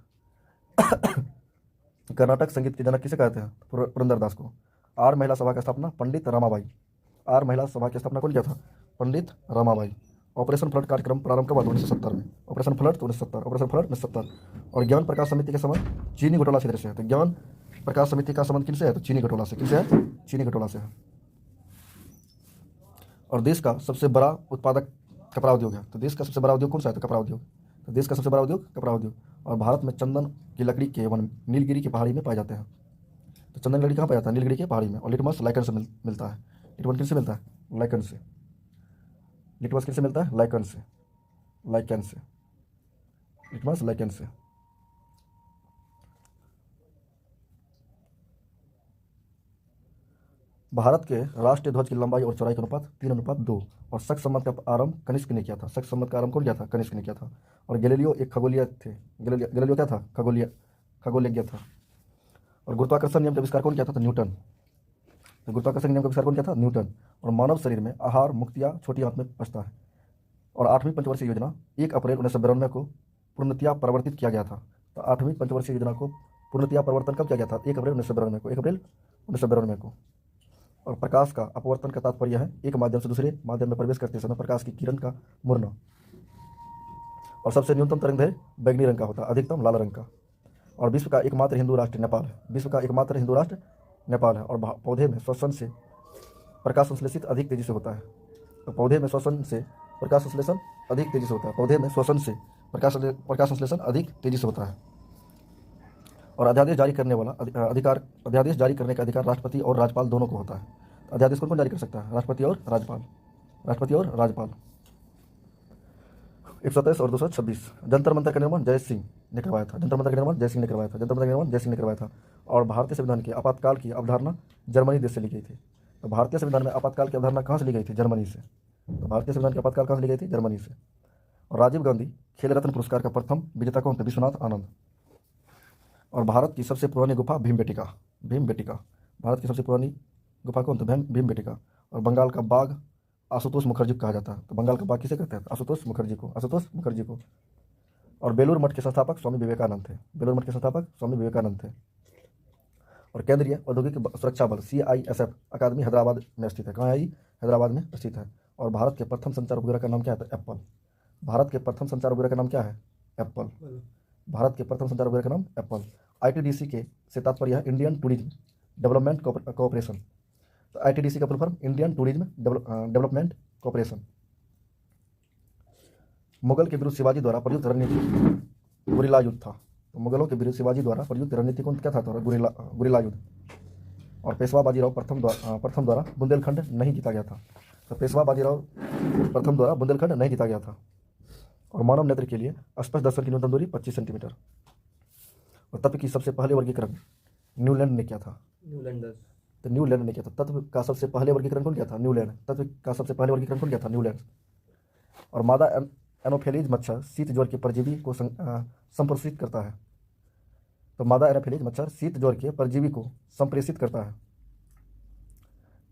[SPEAKER 1] कर्नाटक संगीत के जनक किसे कहते हैं? पुरंदर दास को। आर महिला सभा की स्थापना पंडित रमाबाई। आर महिला सभा की स्थापना कौन किया था? पंडित रमाबाई। ऑपरेशन फ्लड कार्यक्रम प्रारंभ कब हुआ? 1970 में। Operation flood 1970। Operation flood 1970। और ज्ञान प्रकाश समिति के संबंध चीनी घोटाला क्षेत्र से है। तो ज्ञान प्रकाश समिति का संबंध किनसे है? तो चीनी घोटाला से। किनसे है? चीनी घोटाला से है। और देश का सबसे बड़ा उत्पादक कपड़ा उद्योग है। तो देश का सबसे बड़ा उद्योग कौन सा है? तो कपड़ा उद्योग। तो देश का सबसे बड़ा उद्योग कपड़ा उद्योग। और भारत में चंदन की लकड़ी के वन नीलगिरी की पहाड़ी में पाए जाते हैं। तो चंदन की लकड़ी कहाँ पाया जाता है? नीलगिरी की पहाड़ी में। और लिटमस लाइकन से मिलता है। लिटमस किससे मिलता है? लाइकन से। लिटमस किससे मिलता है? लाइकन से। लाइकन से। लिटमस लाइकन से। भारत के राष्ट्रीय ध्वज की लंबाई और चौड़ाई का अनुपात 3:2। और शक संबंध का आरंभ कनिष्क ने किया था। शक संबंध का आरंभ कौन किया था? कनिष्क ने किया था। और गैलीलियो एक खगोलीय थे। गैलीलियो क्या था? खगोलज्ञ था। और गुरुत्वाकर्षण नियम का आविष्कार कौन किया था? तो न्यूटन। तो गुरुत्वाकर्षण नियम का आविष्कार कौन किया था? न्यूटन। और मानव शरीर में आहार मुक्तिया छोटी आंत में पचता है। और 8वीं पंचवर्षीय योजना 1 अप्रैल 1992 को पूर्णतया परिवर्तित किया गया था। तो 8वीं पंचवर्षीय योजना को पूर्णतया परिवर्तन कब किया गया था? 1 अप्रैल 1992 को। 1 अप्रैल 1992 को। और प्रकाश का अपवर्तन का तात्पर्य है एक माध्यम से दूसरे माध्यम में प्रवेश करते समय प्रकाश की किरण का मुड़ना। और सबसे न्यूनतम तरंगदैर्घ्य बैंगनी रंग का होता है, अधिकतम लाल रंग का। और विश्व का एकमात्र हिंदू राष्ट्र नेपाल है। विश्व का एकमात्र हिंदू राष्ट्र नेपाल है। और पौधे में श्वसन से प्रकाश संश्लेषित अधिक तेजी से होता है। तो पौधे में श्वसन से प्रकाश संश्लेषण अधिक तेजी से होता है। पौधे में श्वसन से प्रकाश संश्लेषण अधिक तेजी से होता है। और अध्यादेश जारी करने वाला अध्यादेश जारी करने का अधिकार राष्ट्रपति और राज्यपाल दोनों को होता है। तो अध्यादेश कौन जारी कर सकता है? राष्ट्रपति और राज्यपाल। राष्ट्रपति और राज्यपाल। 127 और 226 जंतर मंतर का निर्माण जय सिंह ने करवाया था। जंतर मंतर का निर्माण जय सिंह ने करवाया था। जंतर मंतर का निर्माण जय सिंह ने करवाया था। और भारतीय संविधान की आपातकाल की अवधारणा जर्मनी देश से ली गई थी। तो भारतीय संविधान में आपातकाल की अवधारणा कहाँ से ली गई थी? जर्मनी से। तो भारतीय संविधान की आपातकाल कहाँ से ली गई थी? जर्मनी से। और राजीव गांधी खेल रत्न पुरस्कार का प्रथम विजेता कौन थे? विश्वनाथ आनंद। और भारत की सबसे पुरानी गुफा भीमबेटका। भीमबेटका भारत की सबसे पुरानी गुफा कौन थे? भीमबेटका। और बंगाल का बाघ आशुतोष मुखर्जी को कहा जाता है। तो बंगाल का बाघ किसे कहते हैं? आशुतोष मुखर्जी को। आशुतोष मुखर्जी को। और बेलूर मठ के संस्थापक स्वामी विवेकानंद थे। बेलूर मठ के संस्थापक स्वामी विवेकानंद थे। और केंद्रीय औद्योगिक सुरक्षा बल CISF अकादमी हैदराबाद में स्थित है। कहाँ है? हैदराबाद में स्थित है। और भारत के प्रथम संचार उपग्रह का नाम क्या है? एप्पल। भारत के प्रथम संचार उपग्रह का नाम क्या है? एप्पल। भारत के प्रथम संचार उपग्रह का नाम एप्पल। ITDC के से तात्पर्य है इंडियन टूरिज्म डेवलपमेंट कोऑपरेशन। तो ITDC का full form Indian tourism development cooperation. Mughal के विरुद्ध शिवाजी द्वारा प्रयुक्त रणनीति गुरिल्ला युद्ध था। तो मुगलों के विरुद्ध शिवाजी द्वारा प्रयुक्त रणनीति कौन क्या था? तो गुरिल्ला युद्ध। और पेशवा बाजीराव प्रथम द्वारा बुंदेलखंड नहीं जीता गया था। तो पेशवा बाजीराव प्रथम द्वारा बुंदेलखंड नहीं जीता गया था। और मानव नेत्र के लिए स्पष्ट दर्शन की न्यूनतम दूरी 25 सेंटीमीटर। और तत्व की सबसे पहले वर्गीकरण न्यूलैंड ने किया था। तो न्यूलैंड ने किया था। तत्व का सबसे पहले वर्गीकरण कौन किया था? न्यूलैंड। तत्व का सबसे पहले वर्गीकरण कौन किया था? न्यूलैंड। और मादा एनोफिलीज मच्छर शीत ज्वर के परजीवी को संप्रेषित करता है। तो मादा एनोफिलीज मच्छर शीत ज्वर के परजीवी को संप्रेषित करता है।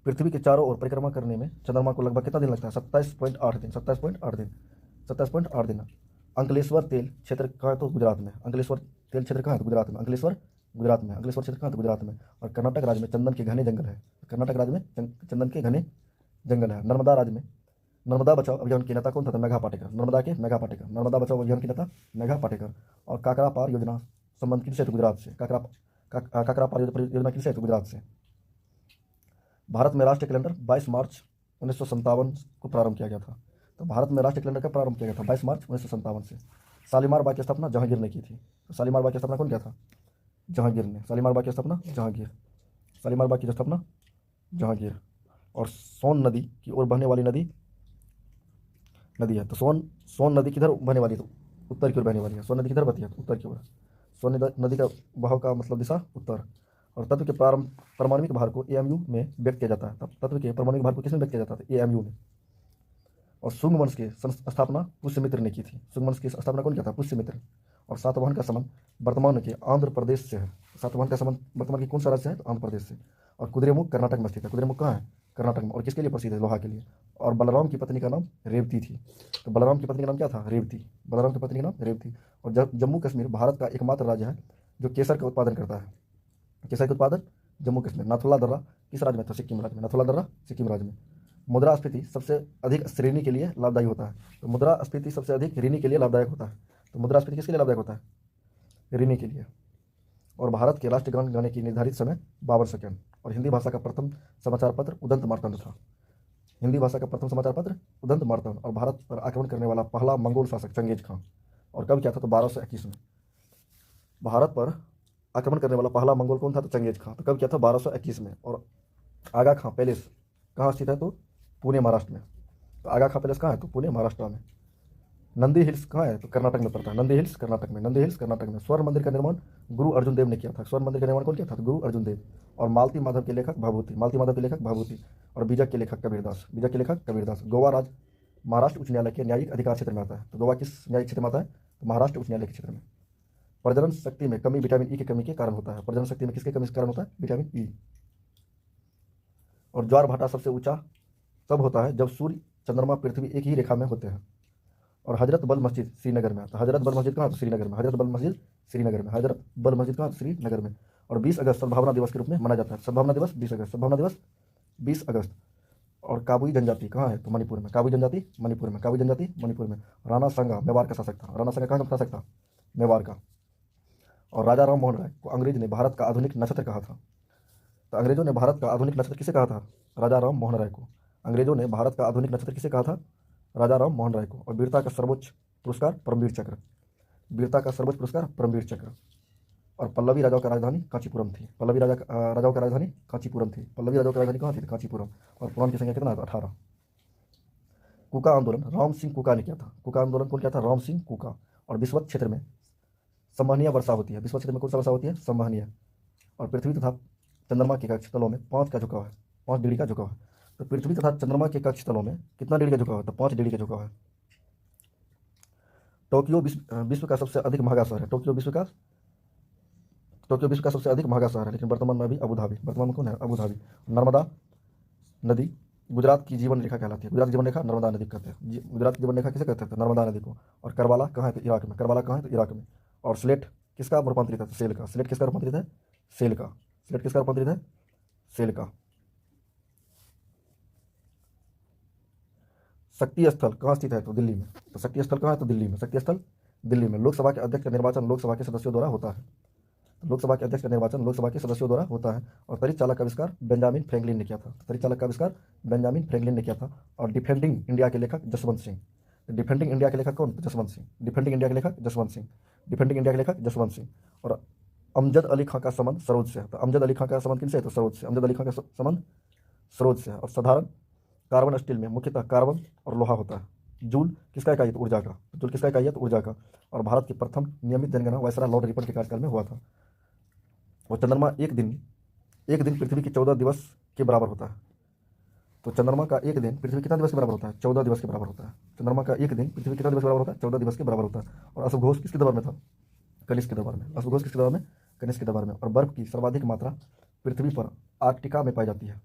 [SPEAKER 1] पृथ्वी के चारों ओर परिक्रमा करने में चंद्रमा को लगभग कितना दिन लगता है? 27.8 दिन। 27.8 दिन। अंकलेश्वर तेल क्षेत्र कहाँ है? तो गुजरात में। अंकलेश्वर तेल क्षेत्र कहाँ है? तो गुजरात में। अंकलेश्वर गुजरात में। अंकलेश्वर क्षेत्र कहाँ है? तो गुजरात में। और कर्नाटक राज्य में चंदन के घने जंगल है। कर्नाटक राज्य में चंदन के घने जंगल है। नर्मदा राज्य में नर्मदा बचाओ अभियान के नेता कौन था? मेघा पाटेकर। नर्मदा बचाओ अभियान के नेता मेघा पाटेकर। और काकरा पार योजना संबंध किससे? तो गुजरात से। काकरा पार योजना किससे? तो गुजरात से। भारत में राष्ट्रीय कैलेंडर 22 मार्च 1957 को प्रारंभ किया गया था। तो भारत में राष्ट्रीय कैलेंडर कब प्रारंभ किया गया था? 22 मार्च 1957 से। शालीमार बाग की स्थापना जहांगीर ने की थी। तो शालीमार बाग की स्थापना कौन किया था? जहांगीर ने। शालीमार बाग की स्थापना जहांगीर। शालीमार बाग की स्थापना जहांगीर। और सोन नदी की ओर बहने वाली नदी है। तो सोन नदी किधर बहने वाली है? तो उत्तर की ओर बहने वाली है। सोन नदी किधर बहती है? तो उत्तर की ओर। सोन नदी का बहाव का मतलब दिशा उत्तर। और तत्व के पारमाणविक भार को AMU में व्यक्त किया जाता है। तत्व के पारमाणविक भार को किसमें व्यक्त किया जाता है? AMU में। और शुंग वंश की स्थापना पुष्यमित्र ने की थी। शुंग वंश की स्थापना कौन किया था? पुष्यमित्र। और सातवाहन का संबंध वर्तमान के आंध्र प्रदेश से है। सातवाहन का संबंध वर्तमान के कौन सा राज्य से है? तो आंध्र प्रदेश से। और कुद्रेमुख कर्नाटक में स्थित है। कुद्रेमुख कहाँ है? कर्नाटक में। और किसके लिए प्रसिद्ध है? लोहा के लिए। और बलराम की पत्नी का नाम रेवती थी। तो बलराम की पत्नी का नाम क्या था? रेवती। बलराम की पत्नी का नाम रेवती। और जम्मू कश्मीर भारत का एकमात्र राज्य है जो केसर का उत्पादन करता है। केसर का उत्पादन जम्मू कश्मीर। नाथुला दर्रा किस राज्य में था? सिक्किम राज्य में। नाथुला दर्रा सिक्किम राज्य में। मुद्रास्फीति सबसे अधिक श्रेणी के लिए लाभदायी होता है। तो मुद्रास्फीति सबसे अधिक ऋणी के लिए लाभदायक होता है। तो मुद्रास्फीति किसके लिए लाभदायक होता है? ऋणी के लिए। और भारत के राष्ट्रीय गान गाने की निर्धारित समय 52 सेकंड। और हिंदी भाषा का प्रथम समाचार पत्र उदंत मार्तंड था। हिंदी भाषा का प्रथम समाचार पत्र उदंत मार्तंड। और भारत पर आक्रमण करने वाला पहला मंगोल शासक चंगेज खां। और कब किया था? तो 1221 में। भारत पर आक्रमण करने वाला पहला मंगोल कौन था? तो चंगेज खां। तो कब किया था? 1221 में। और आगा खां पैलेस कहाँ स्थित है? तो पुणे महाराष्ट्र में। तो आगा खां पैलेस कहाँ है? तो पुणे महाराष्ट्र में। नंदी हिल्स कहाँ है? तो कर्नाटक में पड़ता है। नंदी हिल्स कर्नाटक में। नंदी हिल्स कर्नाटक में। स्वर्ण मंदिर का निर्माण गुरु अर्जुन देव ने किया था। स्वर्ण मंदिर का निर्माण कौन किया था? तो गुरु अर्जुन देव। और मालती माधव के लेखक भाभूति। मालती माधव के लेखक भाभूति। और बीजक के लेखक कबीरदास। बीजक के लेखक कबीरदास। गोवा राज्य महाराष्ट्र उच्च न्यायालय के न्यायिक अधिकार क्षेत्र में आता है। तो गोवा किस न्यायिक क्षेत्र में आता है? तो महाराष्ट्र उच्च न्यायालय के क्षेत्र में। प्रजनन शक्ति में कमी विटामिन ई की कमी के कारण होता है। प्रजनन शक्ति में किसके कमी के कारण होता है? Vitamin E. और ज्वार भाटा सबसे ऊंचा तब होता है जब सूर्य चंद्रमा पृथ्वी एक ही रेखा में होते हैं। और हजरत बल मस्जिद श्रीनगर में। तो हजरत बल मस्जिद कहाँ? तो श्रीनगर में। हजरत बल मस्जिद श्रीनगर में। हजरत बल मस्जिद कहाँ? श्रीनगर में। और 20 अगस्त सद्भावना दिवस के रूप में मनाया जाता है। सद्भावना दिवस 20 अगस्त। सद्भावना दिवस 20 अगस्त। और काबुई जनजाति कहाँ है? तो मणिपुर में। काबुई जनजाति मणिपुर में। काबुई जनजाति मणिपुर में। राणा सांगा मेवाड़ का शासक था। राणा सांगा कहाँ का शासक था? मेवाड़ का। और राजा राम मोहन राय को अंग्रेज ने भारत का आधुनिक नक्षत्र कहा था। तो अंग्रेजों ने भारत का आधुनिक नक्षत्र किसे कहा था? राजा राम मोहन राय को। अंग्रेजों ने भारत का आधुनिक नक्षत्र किसे कहा था? राजा राम मोहन राय को। और वीरता का सर्वोच्च पुरस्कार परमवीर चक्र। वीरता का सर्वोच्च पुरस्कार परमवीर चक्र। और पल्लवी राजाओं का राजधानी कांचीपुरम थी। पल्लवी राजाओं का राजधानी कांचीपुरम थी। पल्लवी राजाओं की राजधानी कहाँ थी? कांचीपुरम। और पुराण की संख्या कितना है? 18। कुका आंदोलन राम सिंह कुका ने किया था। कुका आंदोलन कौन किया था? राम सिंह कुका। और विश्वत क्षेत्र में संवहनीय वर्षा होती है। विश्वत क्षेत्र में कौन सा वर्षा होती है? संवहनीय। और पृथ्वी तथा चंद्रमा के कक्ष तलों में 5 का झुकाव है, 5 डिग्री का झुकाव है। तो पृथ्वी तथा चंद्रमा के कक्ष तलों में कितना डिग्री का झुकाव है? तो 5 डिग्री का झुकाव है। टोक्यो विश्व का सबसे अधिक महंगा शहर है। टोक्यो विश्व का सबसे अधिक महंगा शहर है, लेकिन वर्तमान में अभी अबू धाबी। वर्तमान में कौन है? Abu Dhabi. नर्मदा नदी गुजरात की जीवन रेखा कहलाती है। गुजरात की जीवन रेखा नर्मदा नदी कहते हैं। गुजरात की जीवन रेखा किसे कहते हैं? तो नर्मदा नदी को। और करबाला कहाँ है? तो इराक में। करबाला कहाँ है? तो इराक में। और स्लेट किसका रूपांतरित है? तो सेल का। स्लेट किसका रूपांतरित है? सेल का। स्लेट किसका रूपांतरित है? सेल का। शक्ति स्थल कहाँ स्थित है? तो दिल्ली में। तो शक्ति स्थल कहाँ है? तो दिल्ली में। शक्ति स्थल दिल्ली में। लोकसभा के अध्यक्ष का निर्वाचन लोकसभा के सदस्यों द्वारा होता है। लोकसभा के अध्यक्ष का निर्वाचन लोकसभा के सदस्यों द्वारा होता है। और तरी चालक का आविष्कार बेंजामिन फ्रैंकलिन ने किया था। तरी चालक का आविष्कार बेंजामिन फ्रैंकलिन ने किया था। और डिफेंडिंग इंडिया के लेखक जसवंत सिंह। डिफेंडिंग इंडिया के लेखक कौन? जसवंत सिंह। डिफेंडिंग इंडिया के लेखक जसवंत सिंह। डिफेंडिंग इंडिया के लेखक जसवंत सिंह। और अमजद अली खां का संबंध सरोज से है। तो अमजद अली खां का संबंध किनसे है? तो सरोज से। अमजद अली खां का संबंध सरोज से है। और साधारण कार्बन स्टील में मुख्यतः कार्बन और लोहा होता है। जूल किसका इकाई है? तो ऊर्जा का। जूल किसका इकाई है? तो ऊर्जा का। और भारत की प्रथम नियमित जनगणना वायसराय लॉर्ड रिपन के कार्यकाल में हुआ था। और चंद्रमा एक दिन पृथ्वी के 14 दिवस के बराबर होता है। तो चंद्रमा का एक दिन पृथ्वी कितना दिवस के बराबर होता है? 14 दिवस के बराबर होता है। चंद्रमा का एक दिन पृथ्वी कितना दिवस के बराबर होता है? 14 दिवस के बराबर होता है। और अशुभ घोष किसके दरबार में था? कनिष्क के दरबार में। अशुभ घोष किसके दरबार में? कनिष्क के दरबार में। और बर्फ की सर्वाधिक मात्रा पृथ्वी पर आर्कटिका में पाई जाती है।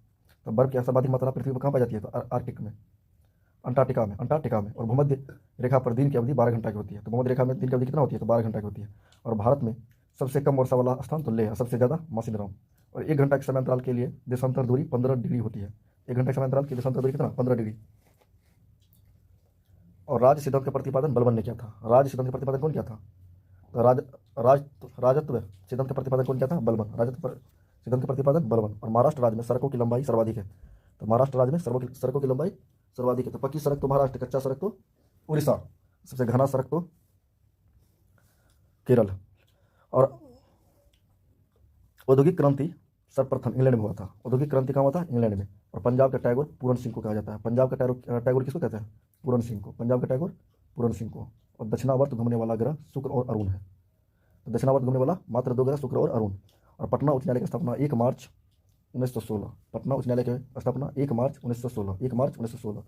[SPEAKER 1] तो बर्फ की सर्वाधिक मात्रा पृथ्वी पर कहाँ पाई जाती है? तो आर्कटिक में, अंटार्कटिका में। और भूमध्य रेखा पर दिन की अवधि 12 घंटा की होती है। तो भूमध्य रेखा में दिन की अवधि कितना होती है? तो 12 घंटा की होती है। और भारत में सबसे कम वर्षा वाला स्थान तो लेह है, सबसे ज़्यादा मासिनराम। और 1 घंटा के समयांतराल के लिए देशांतर दूरी 15 डिग्री होती है। 1 घंटे के समयांतराल की देशांतर दूरी कितना? 15 डिग्री। और राज सिद्धांत का प्रतिपादन बलबन ने किया था। राज सिद्धांत का प्रतिपादन कौन किया था? तो राजत्व सिद्धांत का प्रतिपादन कौन किया था? बलबन। सिद्धांत का प्रतिपादन बलबन। और महाराष्ट्र राज्य में सड़कों की लंबाई सर्वाधिक है। तो महाराष्ट्र राज्य में सड़कों की लंबाई सर्वाधिक है। तो पक्की सड़क तो महाराष्ट्र, कच्चा सड़क तो उड़ीसा, सबसे घना सड़क तो केरल। और औद्योगिक क्रांति सर्वप्रथम इंग्लैंड में हुआ था। औद्योगिक क्रांति कहाँ हुआ था? इंग्लैंड में। और पंजाब का टैगोर पूरन सिंह को कहा जाता है। पंजाब का टैगोर किसको कहते हैं? पूरन सिंह को। पंजाब का टैगोर पूरन सिंह को। और दक्षिणावर्त घूमने वाला ग्रह शुक्र और अरुण है। तो दक्षिणावर्त घूमने वाला मात्र 2 ग्रह शुक्र और अरुण। और पटना उच्च न्यायालय की स्थापना 1 मार्च 1916। पटना उच्च न्यायालय की स्थापना 1 मार्च 1916। 1 मार्च 1916।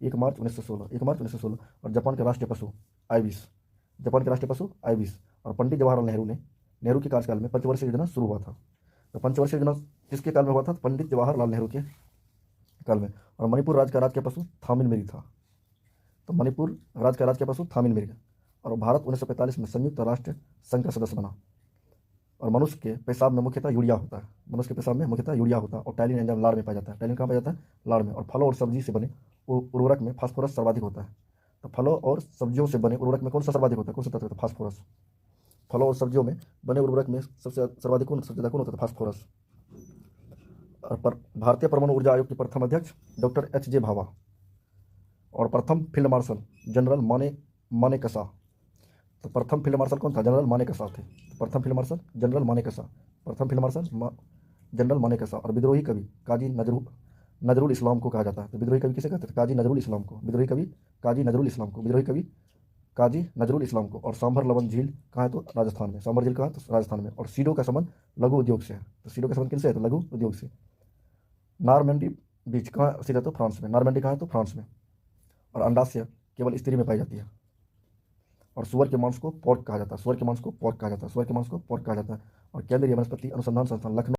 [SPEAKER 1] 1 मार्च 1916। 1 मार्च 1916। और जापान के राष्ट्रीय पशु आइबिस। जापान के राष्ट्रीय पशु आइबिस। और पंडित जवाहरलाल नेहरू के कार्यकाल में पंचवर्षीय योजना शुरू हुआ था। तो पंचवर्षीय योजना किसके काल में हुआ था? पंडित जवाहरलाल नेहरू के काल में। और मणिपुर राज्य का राजकीय पशु थामिल मिर्ग था। तो मणिपुर राज्य का राजकीय पशु थामिल मिर्ग। और भारत 1945 में संयुक्त राष्ट्र संघ का सदस्य बना। और मनुष्य के पेशाब में मुख्यतः यूरिया होता है। मनुष्य के पेशाब में मुख्यतः यूरिया होता है। और टाइलिन एंजाइम लाड़ में पाया जाता है। टाइलिन कहाँ पाया जाता है? लाड़ में। और फलों और सब्जी से बने उर्वरक में फास्फोरस सर्वाधिक होता है। तो फलों और सब्जियों से बने उर्वरक में कौन सा सर्वाधिक होता है? कौन सा तत्व होता है? फास्फोरस। फलों और सब्जियों में बने उर्वरक में सबसे सर्वाधिक सबसे ज़्यादा कौन होता है? फास्फोरस। पर भारतीय परमाणु ऊर्जा आयोग के प्रथम अध्यक्ष डॉक्टर H.J. भाभा। और प्रथम फील्ड मार्शल जनरल मानेकशॉ। तो प्रथम फील्ड मार्शल कौन था? जनरल मानेकशॉ थे। प्रथम फील्ड मार्शल जनरल मानेकशॉ। प्रथम फील्ड मार्शल जनरल मानेकशॉ। और विद्रोही कवि काजी नजरुल इस्लाम को कहा जाता है। तो विद्रोही कवि किसे कहते हैं? काजी नजरुल इस्लाम को। विद्रोही कवि काजी नजरुल इस्लाम को। विद्रोही कवि काजी नजरुल इस्लाम को। और सांभर लवन झील कहाँ है? तो राजस्थान में। सांभर झील कहाँ है? तो राजस्थान में। और सीडो का संबंध लघु उद्योग से है। तो सीडो का संबंध किनसे है? तो लघु उद्योग से। नॉर्मैंडी बीच कहाँ स्थित है? तो फ्रांस में। नॉर्मैंडी कहाँ है? तो फ्रांस में। और अंडाशय केवल स्त्री में पाई जाती है। और सुअर के मांस को पोर्क कहा जाता है। सुअर के मांस को पोर्क कहा जाता है। सुअर के मांस को पोर्क कहा जाता है। और केंद्रीय वनस्पति अनुसंधान संस्थान लखनऊ